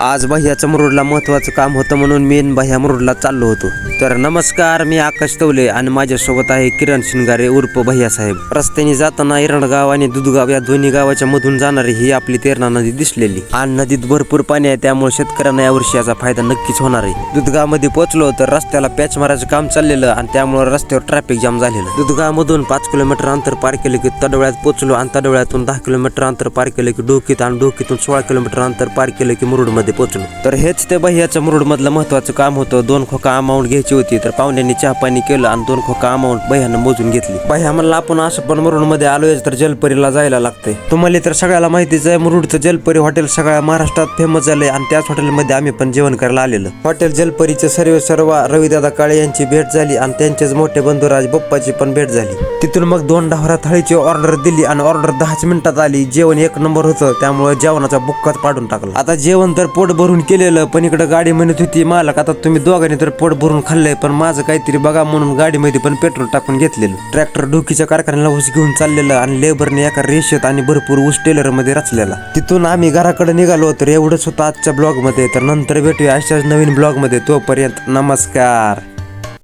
आज भैयाचं मुरुडला महत्त्वाचं काम होतं म्हणून मी भैया मुरुडला चाललो होतो. तर नमस्कार, मी आकाश तवले आणि माझ्यासोबत आहे किरण शिंगारे उर्फ भैया साहेब. रस्त्याने जाताना इरणगाव आणि दुधगाव या दोन्ही गावाच्या मधून जाणारी ही आपली तेरणा नदी दिसलेली आणि नदीत भरपूर पाणी आहे, त्यामुळे शेतकऱ्यांना यावर्षी याचा फायदा नक्कीच होणार आहे. दुधगाव मध्ये पोहोचलो तर रस्त्याला पॅच मारायचं काम चाललेलं आणि त्यामुळे रस्त्यावर ट्रॅफिक जाम झालेलं. दुधगाव मधून 5 किलोमीटर अंतर पार केलं की तडवळ्यात पोहोचलो आणि तडवळ्यातून 10 किलोमीटर अंतर पार केलं की डोकीत आणि डोकीतून 16 किलोमीटर अंतर पार केलं की मुरुड मध्ये पोहोचलो. तर हेच ते भैयाचं मुरुड मधलं महत्वाचं काम होतं. 2 खोका अमाऊंट घ्यायची होती, तर पाहुण्यांनी चहा पाणी केलं आणि 2 खोका अमाऊंट भैयानं मोजून घेतली. भैया म्हणला आपण असं पण मुरुड मध्ये आलोय तर जलपरीला जायला लागतंय. तुम्हाला तर सगळ्याला माहितीच आहे, मुरुडचं जलपरी हॉटेल सगळ्या महाराष्ट्रात फेमस झालंय आणि त्याच हॉटेलमध्ये आम्ही पण जेवण करायला आलेलो. हॉटेल जलपरीचे सर्व रविदादा काळे यांची भेट झाली आणि त्यांचेच मोठे बंधू राज बप्पाची पण भेट झाली. तिथून मग 2 डहारा थाळीची ऑर्डर दिली आणि ऑर्डर 10 मिनिटात आली. जेवण 1 नंबर होतं, त्यामुळे जेवणाचा बुक्काच पाडून टाकला. आता जेवण तर पोट भरून केलेलं, पण इकडे गाडी म्हणत होती मालक आता तुम्ही दोघांनी तर पोट भरून खाल्लंय, पण माझं काहीतरी बघा म्हणून गाडीमध्ये पण पेट्रोल टाकून घेतलेलं. ट्रॅक्टर डोकीच्या कारखान्याला ऊस घेऊन चाललेलं आणि लेबरने एका रेषेत आणि भरपूर ऊस टेलर मध्ये रचलेला. तिथून आम्ही घराकडे निघालो. तर एवढंच होतं आजच्या ब्लॉग मध्ये. तर नंतर भेटूया अशाच नवीन ब्लॉग मध्ये. तोपर्यंत नमस्कार.